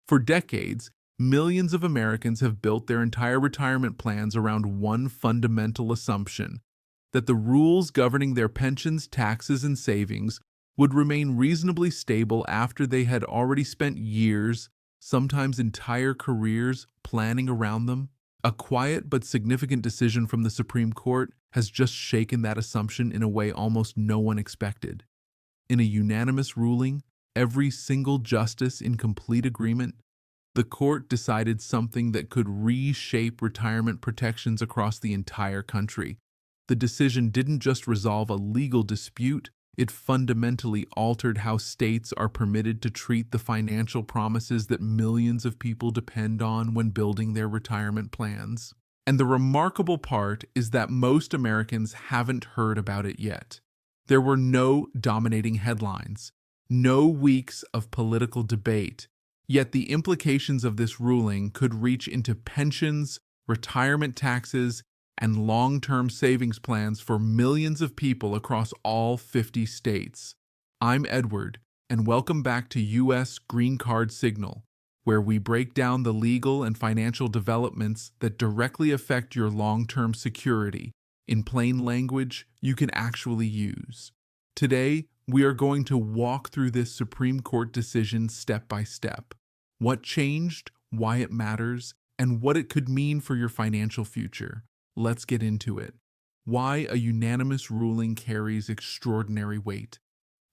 For decades, millions of Americans have built their entire retirement plans around one fundamental assumption: that the rules governing their pensions, taxes, and savings would remain reasonably stable after they had already spent years, sometimes entire careers, planning around them. A quiet but significant decision from the Supreme Court has just shaken that assumption in a way almost no one expected. In a unanimous ruling, every single justice in complete agreement, the court decided something that could reshape retirement protections across the entire country. The decision didn't just resolve a legal dispute, it fundamentally altered how states are permitted to treat the financial promises that millions of people depend on when building their retirement plans. And the remarkable part is that most Americans haven't heard about it yet. There were no dominating headlines, no weeks of political debate, yet the implications of this ruling could reach into pensions, retirement taxes, and long-term savings plans for millions of people across all 50 states. I'm Edward, and welcome back to U.S. Green Card Signal, where we break down the legal and financial developments that directly affect your long-term security in plain language you can actually use. Today, we are going to walk through this Supreme Court decision step by step. What changed, why it matters, and what it could mean for your financial future. Let's get into it. Why a unanimous ruling carries extraordinary weight.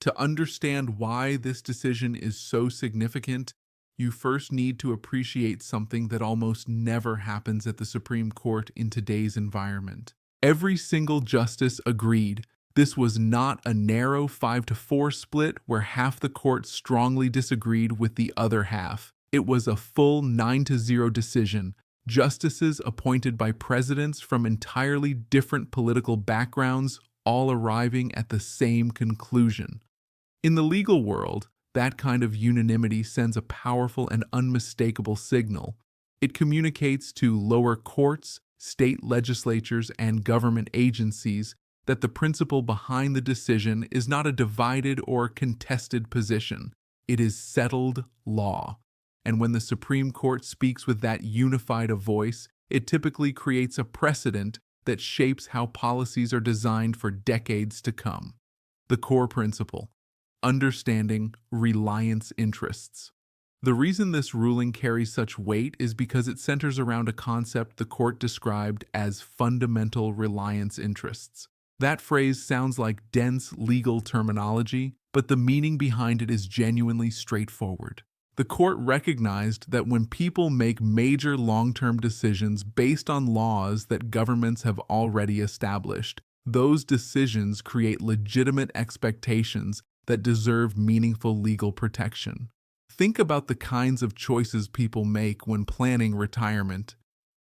To understand why this decision is so significant, you first need to appreciate something that almost never happens at the Supreme Court in today's environment. Every single justice agreed. This was not a narrow 5-4 split where half the court strongly disagreed with the other half. It was a full 9-0 decision. Justices appointed by presidents from entirely different political backgrounds, all arriving at the same conclusion. In the legal world, that kind of unanimity sends a powerful and unmistakable signal. It communicates to lower courts, state legislatures, and government agencies that the principle behind the decision is not a divided or contested position. It is settled law. And when the Supreme Court speaks with that unified a voice, it typically creates a precedent that shapes how policies are designed for decades to come. The core principle: understanding reliance interests. The reason this ruling carries such weight is because it centers around a concept the court described as fundamental reliance interests. That phrase sounds like dense legal terminology, but the meaning behind it is genuinely straightforward. The court recognized that when people make major long-term decisions based on laws that governments have already established, those decisions create legitimate expectations that deserve meaningful legal protection. Think about the kinds of choices people make when planning retirement.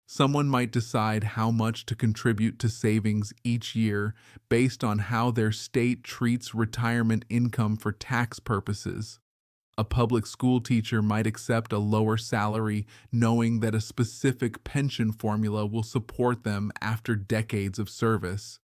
Someone might decide how much to contribute to savings each year based on how their state treats retirement income for tax purposes. A public school teacher might accept a lower salary knowing that a specific pension formula will support them after decades of service.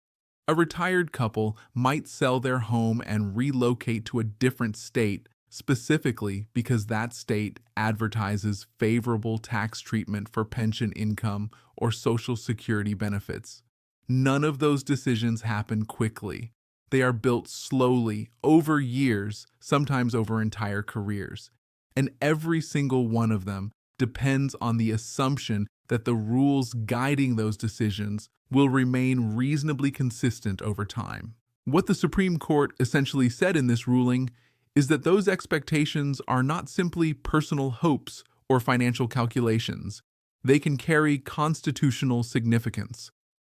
A retired couple might sell their home and relocate to a different state specifically because that state advertises favorable tax treatment for pension income or Social Security benefits. None of those decisions happen quickly. They are built slowly, over years, sometimes over entire careers. And every single one of them depends on the assumption that the rules guiding those decisions will remain reasonably consistent over time. What the Supreme Court essentially said in this ruling is that those expectations are not simply personal hopes or financial calculations. They can carry constitutional significance.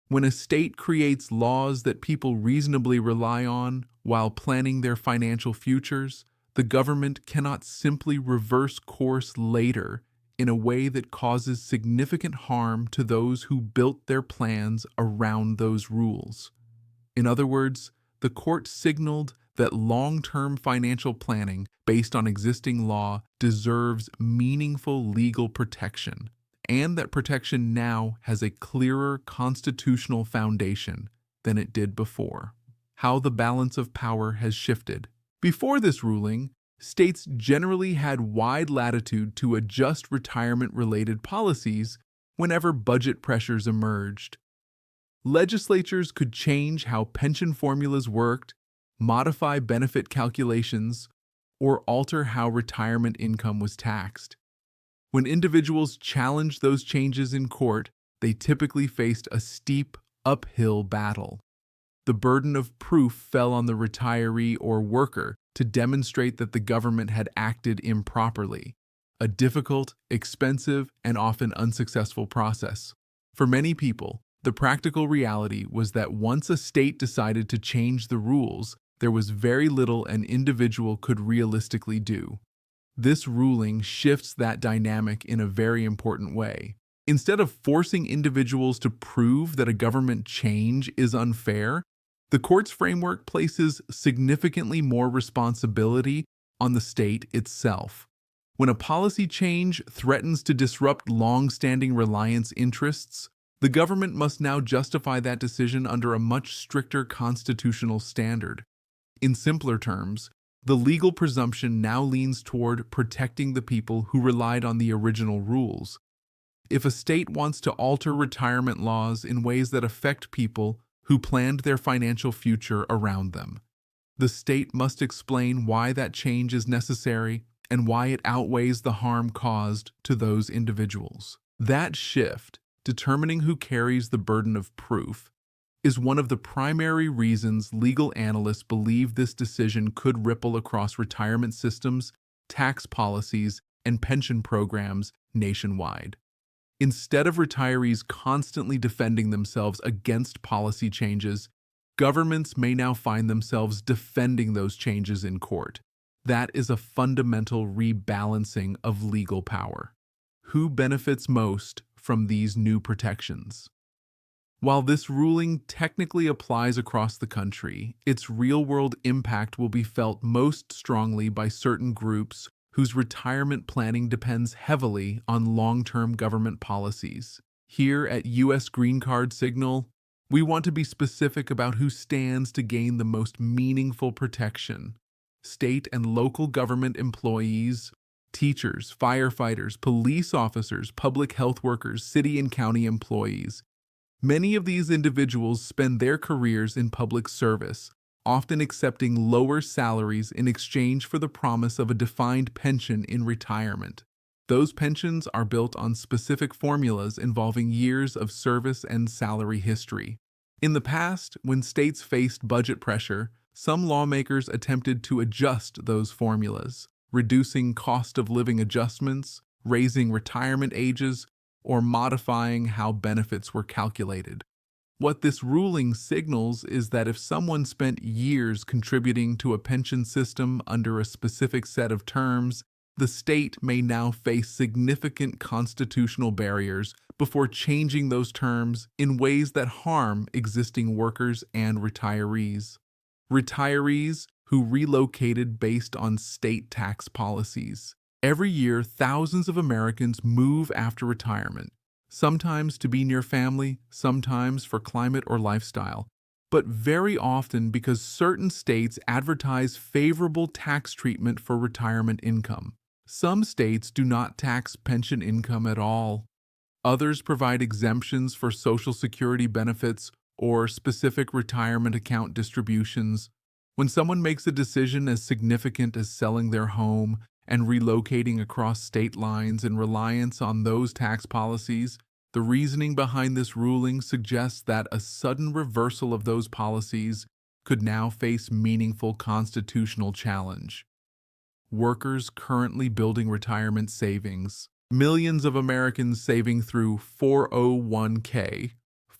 When a state creates laws that people reasonably rely on while planning their financial futures, the government cannot simply reverse course later in a way that causes significant harm to those who built their plans around those rules. In other words, the court signaled that long-term financial planning based on existing law deserves meaningful legal protection, and that protection now has a clearer constitutional foundation than it did before. How the balance of power has shifted. Before this ruling, States generally had wide latitude to adjust retirement-related policies whenever budget pressures emerged. Legislatures could change how pension formulas worked, modify benefit calculations, or alter how retirement income was taxed. When individuals challenged those changes in court, they typically faced a steep, uphill battle. The burden of proof fell on the retiree or worker to demonstrate that the government had acted improperly, a difficult, expensive, and often unsuccessful process. For many people, the practical reality was that once a state decided to change the rules, there was very little an individual could realistically do. This ruling shifts that dynamic in a very important way. Instead of forcing individuals to prove that a government change is unfair, the court's framework places significantly more responsibility on the state itself. When a policy change threatens to disrupt long-standing reliance interests, the government must now justify that decision under a much stricter constitutional standard. In simpler terms, the legal presumption now leans toward protecting the people who relied on the original rules. If a state wants to alter retirement laws in ways that affect people who planned their financial future around them, the state must explain why that change is necessary and why it outweighs the harm caused to those individuals. That shift, determining who carries the burden of proof, is one of the primary reasons legal analysts believe this decision could ripple across retirement systems, tax policies, and pension programs nationwide. Instead of retirees constantly defending themselves against policy changes, governments may now find themselves defending those changes in court. That is a fundamental rebalancing of legal power. Who benefits most from these new protections? While this ruling technically applies across the country, its real-world impact will be felt most strongly by certain groups whose retirement planning depends heavily on long-term government policies. Here at U.S. Green Card Signal, we want to be specific about who stands to gain the most meaningful protection. State and local government employees, teachers, firefighters, police officers, public health workers, city and county employees. Many of these individuals spend their careers in public service, often accepting lower salaries in exchange for the promise of a defined pension in retirement. Those pensions are built on specific formulas involving years of service and salary history. In the past, when states faced budget pressure, some lawmakers attempted to adjust those formulas, reducing cost of living adjustments, raising retirement ages, or modifying how benefits were calculated. What this ruling signals is that if someone spent years contributing to a pension system under a specific set of terms, the state may now face significant constitutional barriers before changing those terms in ways that harm existing workers and retirees. Retirees who relocated based on state tax policies. Every year, thousands of Americans move after retirement, sometimes to be near family, sometimes for climate or lifestyle, but very often because certain states advertise favorable tax treatment for retirement income. Some states do not tax pension income at all. Others provide exemptions for Social Security benefits or specific retirement account distributions. When someone makes a decision as significant as selling their home and relocating across state lines in reliance on those tax policies, the reasoning behind this ruling suggests that a sudden reversal of those policies could now face meaningful constitutional challenge. Workers currently building retirement savings. Millions of Americans saving through 401k,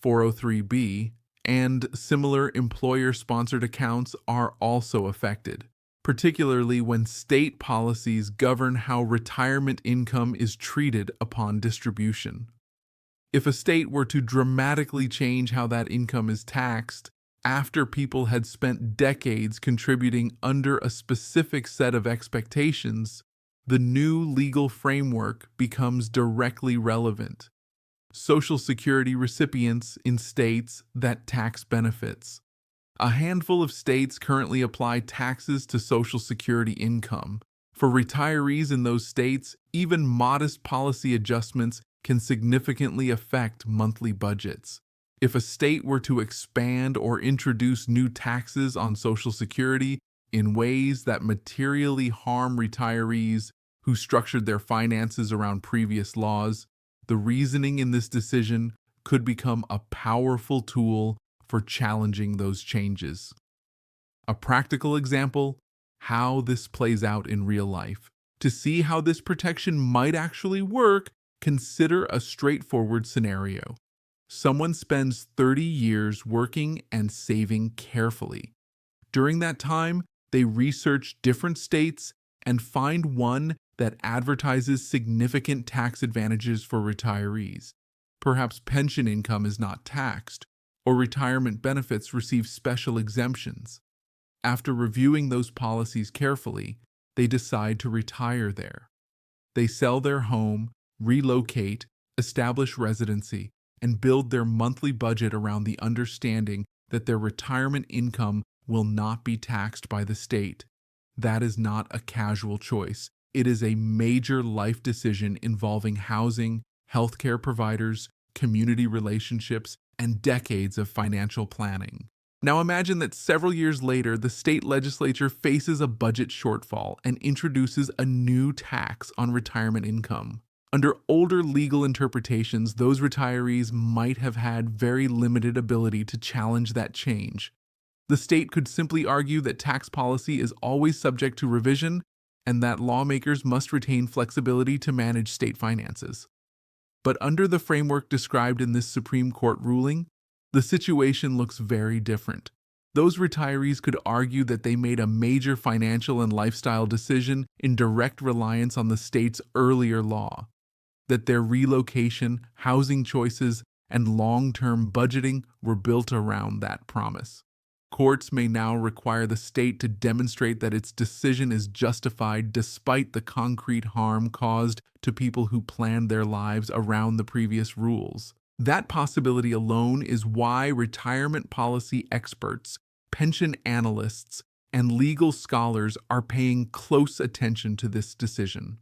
403b, and similar employer-sponsored accounts are also affected, particularly when state policies govern how retirement income is treated upon distribution. If a state were to dramatically change how that income is taxed, after people had spent decades contributing under a specific set of expectations, the new legal framework becomes directly relevant. Social Security recipients in states that tax benefits. A handful of states currently apply taxes to Social Security income, For retirees in those states, even modest policy adjustments can significantly affect monthly budgets. If a state were to expand or introduce new taxes on Social Security in ways that materially harm retirees who structured their finances around previous laws, the reasoning in this decision could become a powerful tool for challenging those changes. A practical example, how this plays out in real life. To see how this protection might actually work, consider a straightforward scenario. Someone spends 30 years working and saving carefully. During that time, they research different states and find one that advertises significant tax advantages for retirees. Perhaps pension income is not taxed, or retirement benefits receive special exemptions. After reviewing those policies carefully, they decide to retire there. They sell their home, relocate, establish residency, and build their monthly budget around the understanding that their retirement income will not be taxed by the state. That is not a casual choice. It is a major life decision involving housing, healthcare providers, community relationships, and decades of financial planning. Now imagine that several years later, the state legislature faces a budget shortfall and introduces a new tax on retirement income. Under older legal interpretations, those retirees might have had very limited ability to challenge that change. The state could simply argue that tax policy is always subject to revision and that lawmakers must retain flexibility to manage state finances. But under the framework described in this Supreme Court ruling, the situation looks very different. Those retirees could argue that they made a major financial and lifestyle decision in direct reliance on the state's earlier law, that their relocation, housing choices, and long-term budgeting were built around that promise. Courts may now require the state to demonstrate that its decision is justified despite the concrete harm caused to people who planned their lives around the previous rules. That possibility alone is why retirement policy experts, pension analysts, and legal scholars are paying close attention to this decision.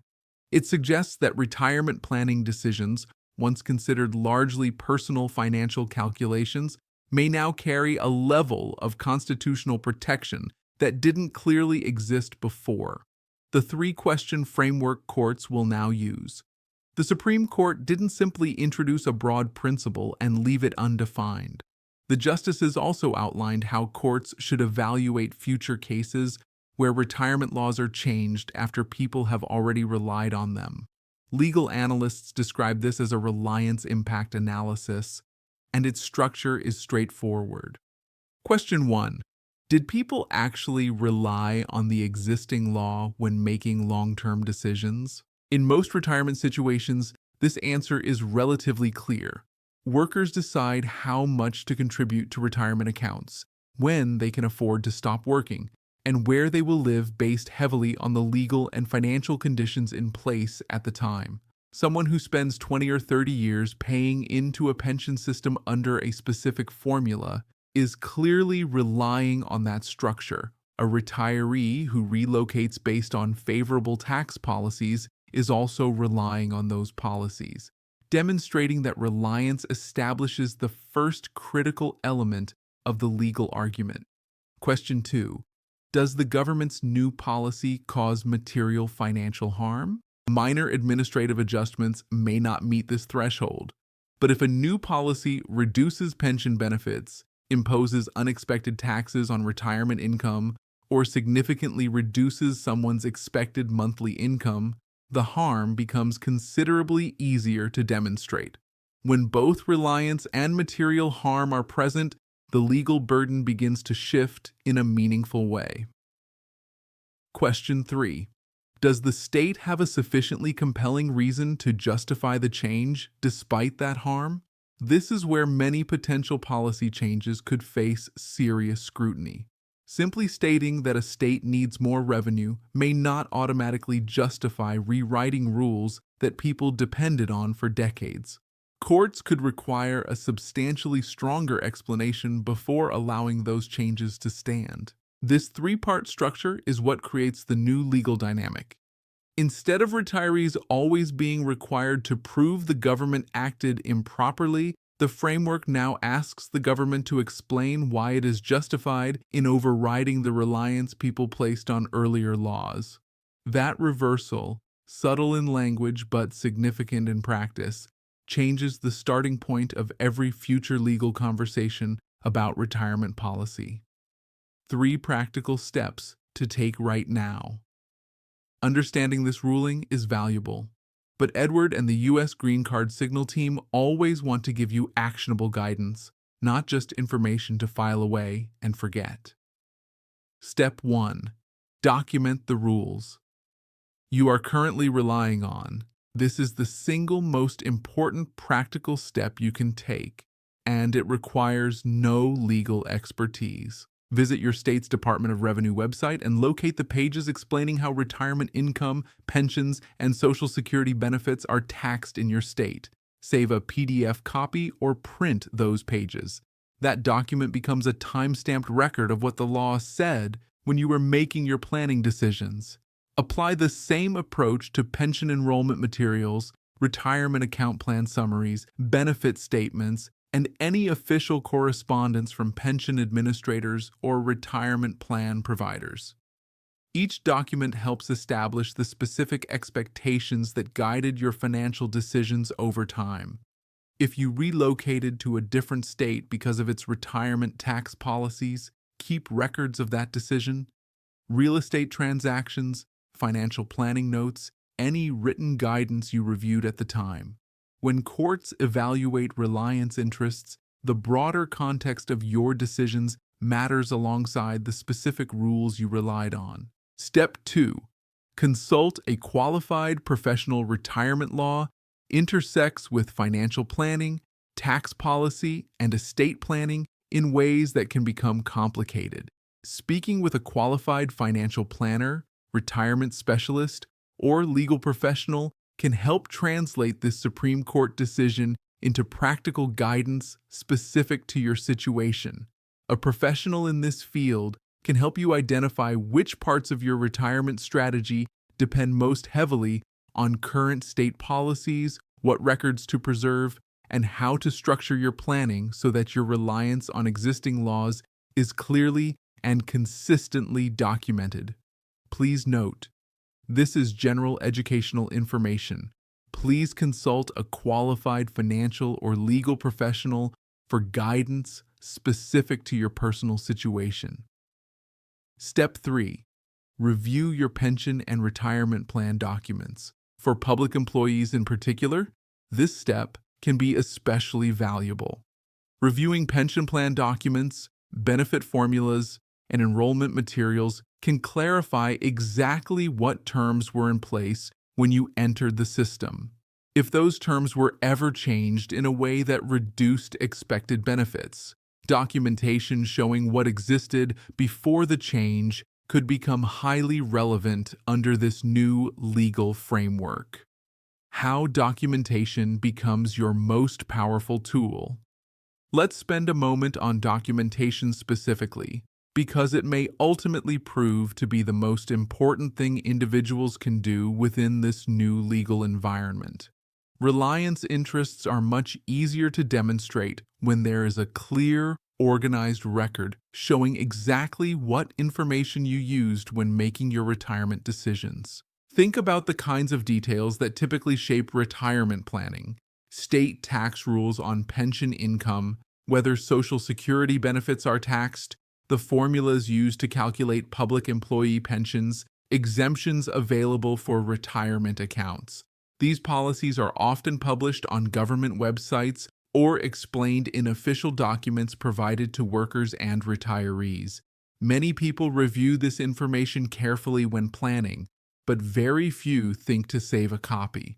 It suggests that retirement planning decisions, once considered largely personal financial calculations, may now carry a level of constitutional protection that didn't clearly exist before. The three-question framework courts will now use. The Supreme Court didn't simply introduce a broad principle and leave it undefined. The justices also outlined how courts should evaluate future cases where retirement laws are changed after people have already relied on them. Legal analysts describe this as a reliance impact analysis, and its structure is straightforward. Question 1. Did people actually rely on the existing law when making long-term decisions? In most retirement situations, this answer is relatively clear. Workers decide how much to contribute to retirement accounts, when they can afford to stop working, and where they will live based heavily on the legal and financial conditions in place at the time. Someone who spends 20 or 30 years paying into a pension system under a specific formula is clearly relying on that structure. A retiree who relocates based on favorable tax policies is also relying on those policies, demonstrating that reliance establishes the first critical element of the legal argument. Question 2. Does the government's new policy cause material financial harm? Minor administrative adjustments may not meet this threshold, but if a new policy reduces pension benefits, imposes unexpected taxes on retirement income, or significantly reduces someone's expected monthly income, the harm becomes considerably easier to demonstrate. When both reliance and material harm are present, the legal burden begins to shift in a meaningful way. Question 3. Does the state have a sufficiently compelling reason to justify the change despite that harm? This is where many potential policy changes could face serious scrutiny. Simply stating that a state needs more revenue may not automatically justify rewriting rules that people depended on for decades. Courts could require a substantially stronger explanation before allowing those changes to stand. This three-part structure is what creates the new legal dynamic. Instead of retirees always being required to prove the government acted improperly, the framework now asks the government to explain why it is justified in overriding the reliance people placed on earlier laws. That reversal, subtle in language but significant in practice, changes the starting point of every future legal conversation about retirement policy. 3 practical steps to take right now. Understanding this ruling is valuable, but Edward and the U.S. Green Card Signal team always want to give you actionable guidance, not just information to file away and forget. Step 1. Document the rules you are currently relying on. This is the single most important practical step you can take, and it requires no legal expertise. Visit your state's Department of Revenue website and locate the pages explaining how retirement income, pensions, and Social Security benefits are taxed in your state. Save a PDF copy or print those pages. That document becomes a time-stamped record of what the law said when you were making your planning decisions. Apply the same approach to pension enrollment materials, retirement account plan summaries, benefit statements, and any official correspondence from pension administrators or retirement plan providers. Each document helps establish the specific expectations that guided your financial decisions over time. If you relocated to a different state because of its retirement tax policies, keep records of that decision. Real estate transactions, financial planning notes, any written guidance you reviewed at the time. When courts evaluate reliance interests, the broader context of your decisions matters alongside the specific rules you relied on. Step 2. Consult a qualified professional. Retirement law intersects with financial planning, tax policy, and estate planning in ways that can become complicated. Speaking with a qualified financial planner, retirement specialist, or legal professional can help translate this Supreme Court decision into practical guidance specific to your situation. A professional in this field can help you identify which parts of your retirement strategy depend most heavily on current state policies, what records to preserve, and how to structure your planning so that your reliance on existing laws is clearly and consistently documented. Please note, this is general educational information. Please consult a qualified financial or legal professional for guidance specific to your personal situation. Step 3. Review your pension and retirement plan documents. For public employees in particular, this step can be especially valuable. Reviewing pension plan documents, benefit formulas, and enrollment materials can clarify exactly what terms were in place when you entered the system. If those terms were ever changed in a way that reduced expected benefits, documentation showing what existed before the change could become highly relevant under this new legal framework. How documentation becomes your most powerful tool. Let's spend a moment on documentation specifically, because it may ultimately prove to be the most important thing individuals can do within this new legal environment. Reliance interests are much easier to demonstrate when there is a clear, organized record showing exactly what information you used when making your retirement decisions. Think about the kinds of details that typically shape retirement planning: state tax rules on pension income, whether Social Security benefits are taxed, the formulas used to calculate public employee pensions, exemptions available for retirement accounts. These policies are often published on government websites or explained in official documents provided to workers and retirees. Many people review this information carefully when planning, but very few think to save a copy.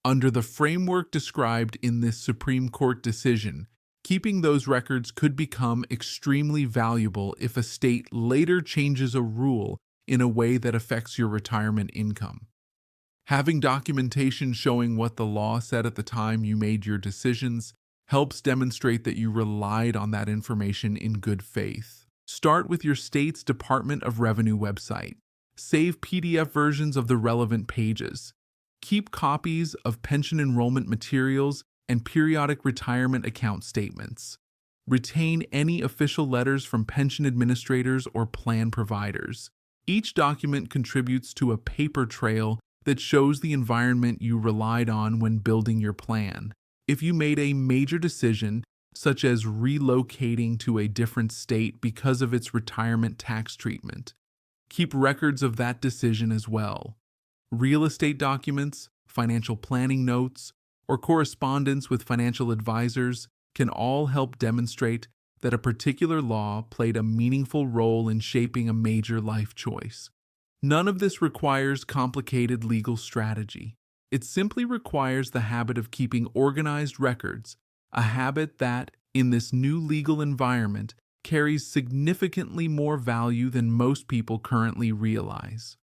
Under the framework described in this Supreme Court decision, keeping those records could become extremely valuable if a state later changes a rule in a way that affects your retirement income. Having documentation showing what the law said at the time you made your decisions helps demonstrate that you relied on that information in good faith. Start with your state's Department of Revenue website. Save PDF versions of the relevant pages. Keep copies of pension enrollment materials and periodic retirement account statements. Retain any official letters from pension administrators or plan providers. Each document contributes to a paper trail that shows the environment you relied on when building your plan. If you made a major decision, such as relocating to a different state because of its retirement tax treatment, keep records of that decision as well. Real estate documents, financial planning notes, or correspondence with financial advisors can all help demonstrate that a particular law played a meaningful role in shaping a major life choice. None of this requires complicated legal strategy. It simply requires the habit of keeping organized records, a habit that, in this new legal environment, carries significantly more value than most people currently realize.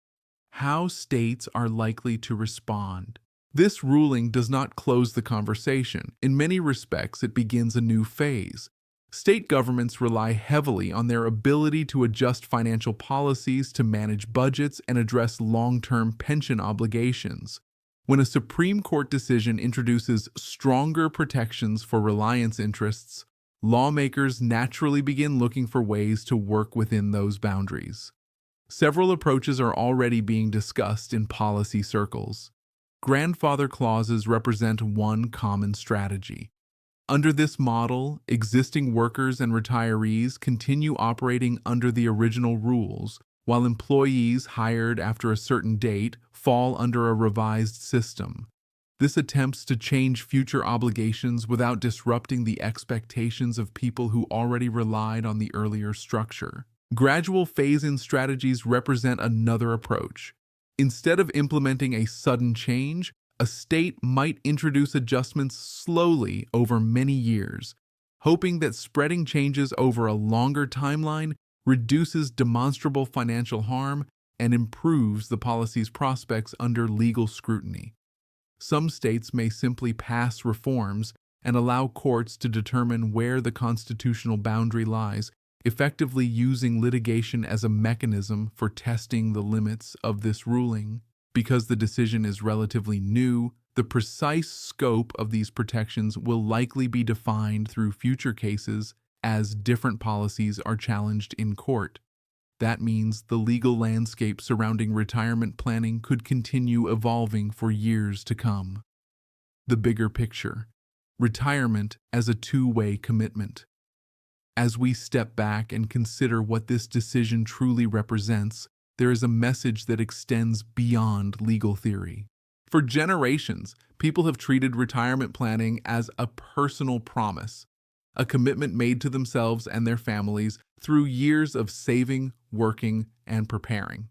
How states are likely to respond. This ruling does not close the conversation. In many respects, it begins a new phase. State governments rely heavily on their ability to adjust financial policies to manage budgets and address long-term pension obligations. When a Supreme Court decision introduces stronger protections for reliance interests, lawmakers naturally begin looking for ways to work within those boundaries. Several approaches are already being discussed in policy circles. Grandfather clauses represent one common strategy. Under this model, existing workers and retirees continue operating under the original rules, while employees hired after a certain date fall under a revised system. This attempts to change future obligations without disrupting the expectations of people who already relied on the earlier structure. Gradual phase-in strategies represent another approach. Instead of implementing a sudden change, a state might introduce adjustments slowly over many years, hoping that spreading changes over a longer timeline reduces demonstrable financial harm and improves the policy's prospects under legal scrutiny. Some states may simply pass reforms and allow courts to determine where the constitutional boundary lies, effectively using litigation as a mechanism for testing the limits of this ruling. Because the decision is relatively new, the precise scope of these protections will likely be defined through future cases as different policies are challenged in court. That means the legal landscape surrounding retirement planning could continue evolving for years to come. The bigger picture: retirement as a two-way commitment. As we step back and consider what this decision truly represents, there is a message that extends beyond legal theory. For generations, people have treated retirement planning as a personal promise, a commitment made to themselves and their families through years of saving, working, and preparing.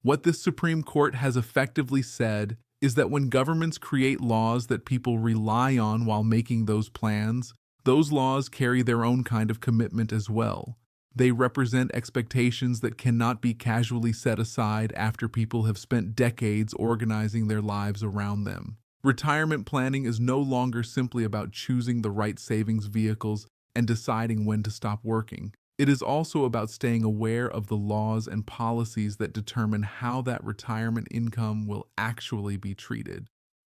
What this Supreme Court has effectively said is that when governments create laws that people rely on while making those plans, those laws carry their own kind of commitment as well. They represent expectations that cannot be casually set aside after people have spent decades organizing their lives around them. Retirement planning is no longer simply about choosing the right savings vehicles and deciding when to stop working. It is also about staying aware of the laws and policies that determine how that retirement income will actually be treated,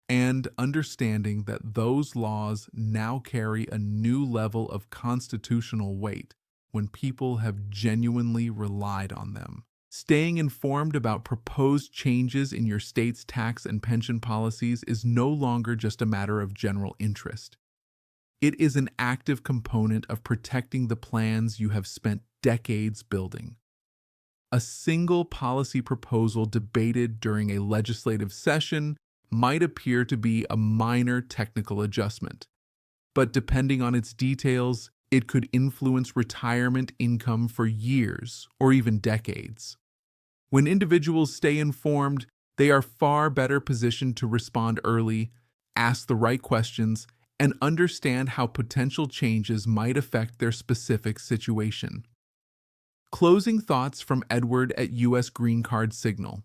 and understanding that those laws now carry a new level of constitutional weight when people have genuinely relied on them. Staying informed about proposed changes in your state's tax and pension policies is no longer just a matter of general interest. It is an active component of protecting the plans you have spent decades building. A single policy proposal debated during a legislative session might appear to be a minor technical adjustment, but depending on its details, it could influence retirement income for years or even decades. When individuals stay informed, they are far better positioned to respond early, ask the right questions, and understand how potential changes might affect their specific situation. Closing thoughts from Edward at U.S. Green Card Signal.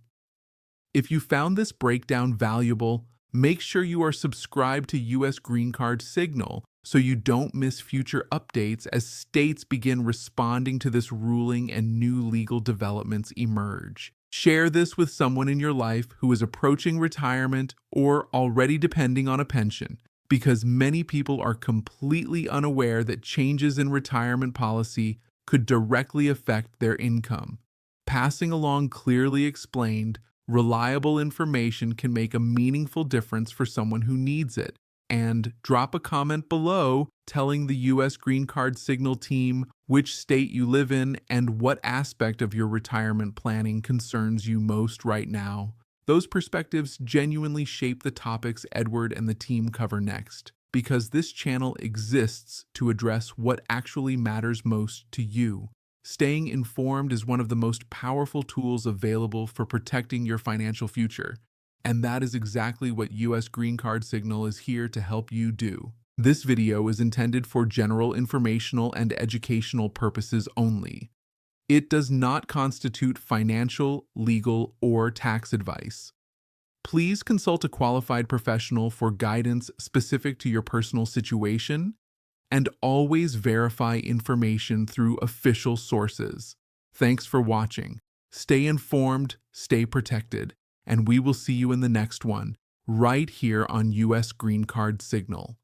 If you found this breakdown valuable, make sure you are subscribed to U.S. Green Card Signal so you don't miss future updates as states begin responding to this ruling and new legal developments emerge. Share this with someone in your life who is approaching retirement or already depending on a pension, because many people are completely unaware that changes in retirement policy could directly affect their income. Passing along clearly explained, reliable information can make a meaningful difference for someone who needs it. And drop a comment below telling the U.S. Green Card Signal team which state you live in and what aspect of your retirement planning concerns you most right now. Those perspectives genuinely shape the topics Edward and the team cover next, because this channel exists to address what actually matters most to you. Staying informed is one of the most powerful tools available for protecting your financial future. And that is exactly what U.S. Green Card Signal is here to help you do. This video is intended for general informational and educational purposes only. It does not constitute financial, legal, or tax advice. Please consult a qualified professional for guidance specific to your personal situation, and always verify information through official sources. Thanks for watching. Stay informed, stay protected, and we will see you in the next one, right here on U.S. Green Card Signal.